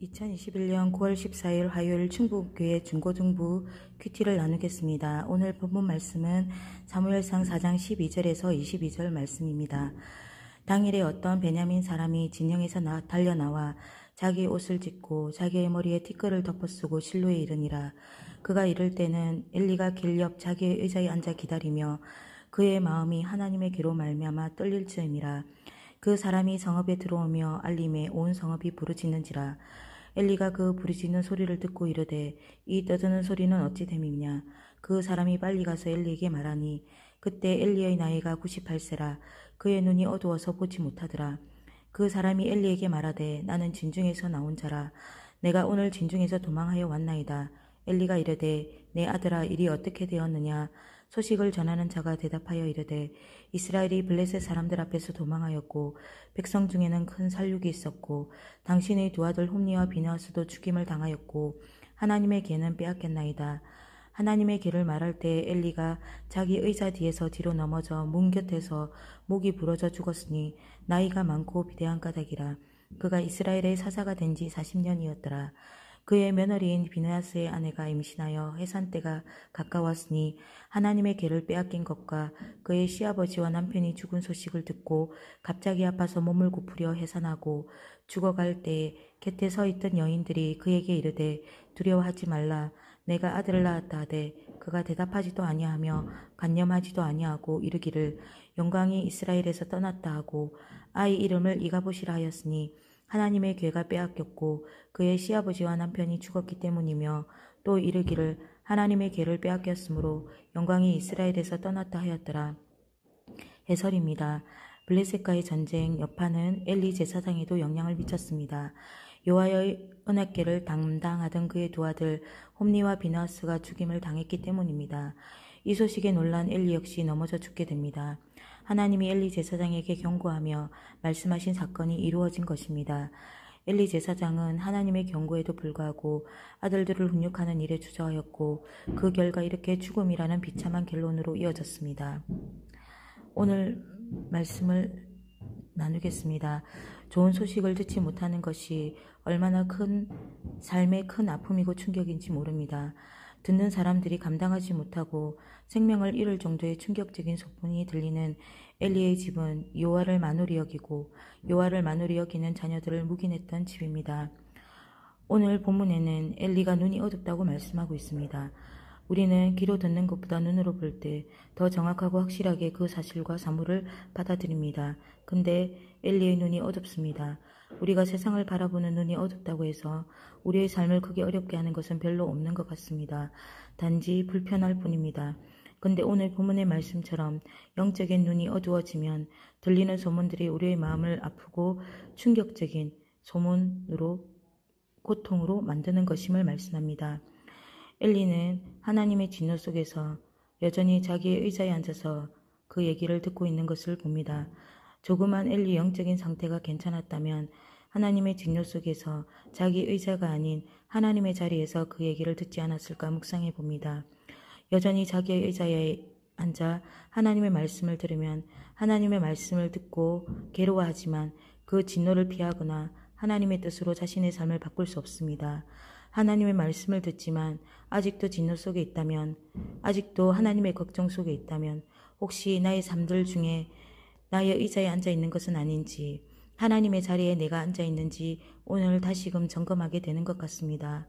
2021년 9월 14일 화요일 충북교회 중고등부 큐티를 나누겠습니다. 오늘 본문 말씀은 사무엘상 4장 12절에서 22절 말씀입니다. 당일에 어떤 베냐민 사람이 진영에서 달려나와 자기 옷을 찢고 자기의 머리에 티끌을 덮어쓰고 실로에 이르니라. 그가 이를 때는 엘리가 길 옆 자기의 의자에 앉아 기다리며 그의 마음이 하나님의 귀로 말미암아 떨릴 즈음이라. 그 사람이 성읍에 들어오며 알림에 온 성읍이 부르짖는지라. 엘리가 그 부르짖는 소리를 듣고 이르되 이 떠드는 소리는 어찌 됨이냐. 그 사람이 빨리 가서 엘리에게 말하니 그때 엘리의 나이가 98세라. 그의 눈이 어두워서 보지 못하더라. 그 사람이 엘리에게 말하되 나는 진중에서 나온 자라. 내가 오늘 진중에서 도망하여 왔나이다. 엘리가 이르되 내 아들아 일이 어떻게 되었느냐. 소식을 전하는 자가 대답하여 이르되 이스라엘이 블레셋 사람들 앞에서 도망하였고 백성 중에는 큰 살육이 있었고 당신의 두 아들 홈니와 비느하스도 죽임을 당하였고 하나님의 계는 빼앗겼나이다. 하나님의 계를 말할 때 엘리가 자기 의자 뒤에서 뒤로 넘어져 문 곁에서 목이 부러져 죽었으니 나이가 많고 비대한 까닭이라. 그가 이스라엘의 사사가 된 지 40년이었더라. 그의 며느리인 비느하스의 아내가 임신하여 해산 때가 가까웠으니 하나님의 계를 빼앗긴 것과 그의 시아버지와 남편이 죽은 소식을 듣고 갑자기 아파서 몸을 굽으려 해산하고 죽어갈 때에 곁에 서 있던 여인들이 그에게 이르되 두려워하지 말라. 내가 아들을 낳았다 하되 그가 대답하지도 아니하며 간념하지도 아니하고 이르기를 영광이 이스라엘에서 떠났다 하고 아이 이름을 이가봇이라 하였으니 하나님의 괴가 빼앗겼고 그의 시아버지와 남편이 죽었기 때문이며 또 이르기를 하나님의 괴를 빼앗겼으므로 영광이 이스라엘에서 떠났다 하였더라. 해설입니다. 블레셋과의 전쟁 여파는 엘리 제사장에도 영향을 미쳤습니다. 여호와의 언약궤를 담당하던 그의 두 아들 홈니와 비느하스가 죽임을 당했기 때문입니다. 이 소식에 놀란 엘리 역시 넘어져 죽게 됩니다. 하나님이 엘리 제사장에게 경고하며 말씀하신 사건이 이루어진 것입니다. 엘리 제사장은 하나님의 경고에도 불구하고 아들들을 훈육하는 일에 주저하였고 그 결과 이렇게 죽음이라는 비참한 결론으로 이어졌습니다. 오늘 말씀을 나누겠습니다. 좋은 소식을 듣지 못하는 것이 얼마나 삶의 큰 아픔이고 충격인지 모릅니다. 듣는 사람들이 감당하지 못하고 생명을 잃을 정도의 충격적인 소문이 들리는 엘리의 집은 여호와를 만홀히 여기고 여호와를 만홀히 여기는 자녀들을 묵인했던 집입니다. 오늘 본문에는 엘리가 눈이 어둡다고 말씀하고 있습니다. 우리는 귀로 듣는 것보다 눈으로 볼 때 더 정확하고 확실하게 그 사실과 사물을 받아들입니다. 근데 엘리의 눈이 어둡습니다. 우리가 세상을 바라보는 눈이 어둡다고 해서 우리의 삶을 크게 어렵게 하는 것은 별로 없는 것 같습니다. 단지 불편할 뿐입니다. 근데 오늘 본문의 말씀처럼 영적인 눈이 어두워지면 들리는 소문들이 우리의 마음을 아프고 충격적인 소문으로 고통으로 만드는 것임을 말씀합니다. 엘리는 하나님의 진노 속에서 여전히 자기의 의자에 앉아서 그 얘기를 듣고 있는 것을 봅니다. 조그만 엘리 영적인 상태가 괜찮았다면 하나님의 진노 속에서 자기 의자가 아닌 하나님의 자리에서 그 얘기를 듣지 않았을까 묵상해 봅니다. 여전히 자기의 의자에 앉아 하나님의 말씀을 들으면 하나님의 말씀을 듣고 괴로워하지만 그 진노를 피하거나 하나님의 뜻으로 자신의 삶을 바꿀 수 없습니다. 하나님의 말씀을 듣지만 아직도 진노 속에 있다면, 아직도 하나님의 걱정 속에 있다면 혹시 나의 삶들 중에 나의 의자에 앉아 있는 것은 아닌지, 하나님의 자리에 내가 앉아 있는지 오늘 다시금 점검하게 되는 것 같습니다.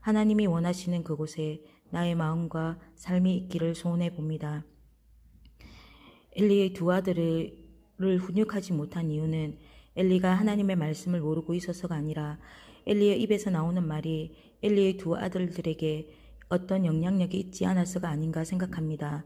하나님이 원하시는 그곳에 나의 마음과 삶이 있기를 소원해 봅니다. 엘리의 두 아들을 훈육하지 못한 이유는 엘리가 하나님의 말씀을 모르고 있어서가 아니라 엘리의 입에서 나오는 말이 엘리의 두 아들들에게 어떤 영향력이 있지 않아서가 아닌가 생각합니다.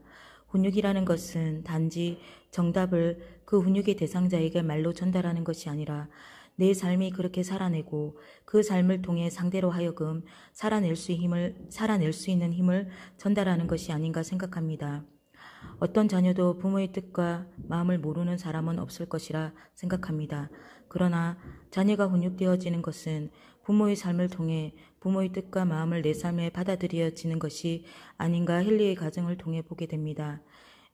훈육이라는 것은 단지 정답을 그 훈육의 대상자에게 말로 전달하는 것이 아니라 내 삶이 그렇게 살아내고 그 삶을 통해 상대로 하여금 살아낼 수 있는 힘을 전달하는 것이 아닌가 생각합니다. 어떤 자녀도 부모의 뜻과 마음을 모르는 사람은 없을 것이라 생각합니다. 그러나 자녀가 훈육되어지는 것은 부모의 삶을 통해 부모의 뜻과 마음을 내 삶에 받아들여지는 것이 아닌가 엘리의 가정을 통해 보게 됩니다.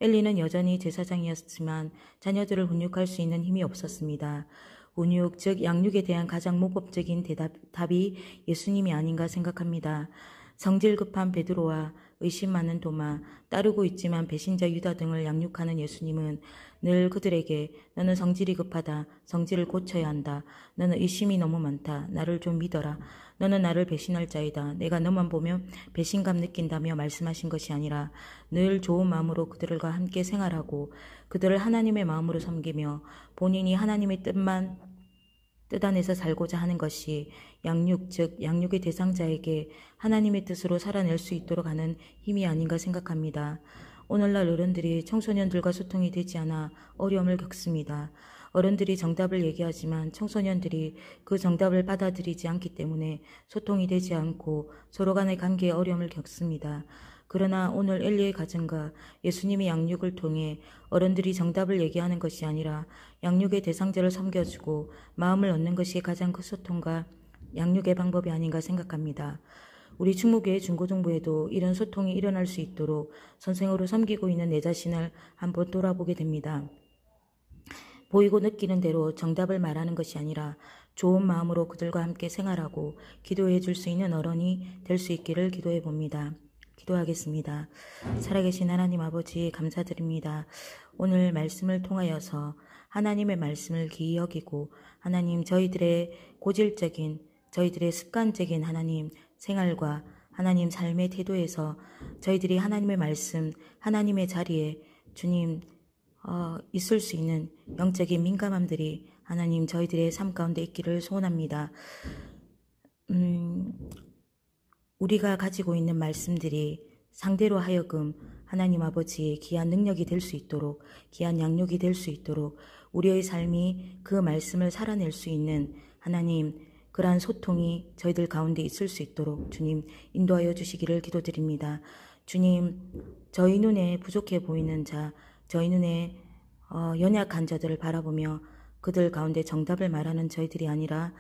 엘리는 여전히 제사장이었지만 자녀들을 훈육할 수 있는 힘이 없었습니다. 훈육, 즉 양육에 대한 가장 모법적인 답이 예수님이 아닌가 생각합니다. 성질 급한 베드로와 의심 많은 도마, 따르고 있지만 배신자 유다 등을 양육하는 예수님은 늘 그들에게 너는 성질이 급하다. 성질을 고쳐야 한다. 너는 의심이 너무 많다. 나를 좀 믿어라. 너는 나를 배신할 자이다. 내가 너만 보면 배신감 느낀다며 말씀하신 것이 아니라 늘 좋은 마음으로 그들과 함께 생활하고 그들을 하나님의 마음으로 섬기며 본인이 하나님의 뜻 안에서 살고자 하는 것이 양육, 즉 양육의 대상자에게 하나님의 뜻으로 살아낼 수 있도록 하는 힘이 아닌가 생각합니다. 오늘날 어른들이 청소년들과 소통이 되지 않아 어려움을 겪습니다. 어른들이 정답을 얘기하지만 청소년들이 그 정답을 받아들이지 않기 때문에 소통이 되지 않고 서로 간의 관계에 어려움을 겪습니다. 그러나 오늘 엘리의 가정과 예수님의 양육을 통해 어른들이 정답을 얘기하는 것이 아니라 양육의 대상자를 섬겨주고 마음을 얻는 것이 가장 큰 소통과 양육의 방법이 아닌가 생각합니다. 우리 충무교회 중고등부에도 이런 소통이 일어날 수 있도록 선생으로 섬기고 있는 내 자신을 한번 돌아보게 됩니다. 보이고 느끼는 대로 정답을 말하는 것이 아니라 좋은 마음으로 그들과 함께 생활하고 기도해 줄 수 있는 어른이 될 수 있기를 기도해 봅니다. 기도하겠습니다. 살아계신 하나님 아버지 감사드립니다. 오늘 말씀을 통하여서 하나님의 말씀을 귀히 여기고 하나님 저희들의 고질적인 저희들의 습관적인 하나님 생활과 하나님 삶의 태도에서 저희들이 하나님의 말씀 하나님의 자리에 주님 있을 수 있는 영적인 민감함들이 하나님 저희들의 삶 가운데 있기를 소원합니다. 우리가 가지고 있는 말씀들이 상대로 하여금 하나님 아버지의 귀한 능력이 될 수 있도록 귀한 양육이 될 수 있도록 우리의 삶이 그 말씀을 살아낼 수 있는 하나님 그러한 소통이 저희들 가운데 있을 수 있도록 주님 인도하여 주시기를 기도드립니다. 주님 저희 눈에 부족해 보이는 자 저희 눈에 연약한 자들을 바라보며 그들 가운데 정답을 말하는 저희들이 아니라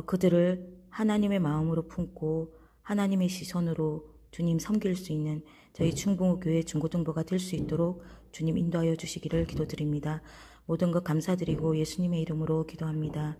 그들을 하나님의 마음으로 품고 하나님의 시선으로 주님 섬길 수 있는 저희 충북교회 중고등부가 될 수 있도록 주님 인도하여 주시기를 기도드립니다. 모든 것 감사드리고 예수님의 이름으로 기도합니다.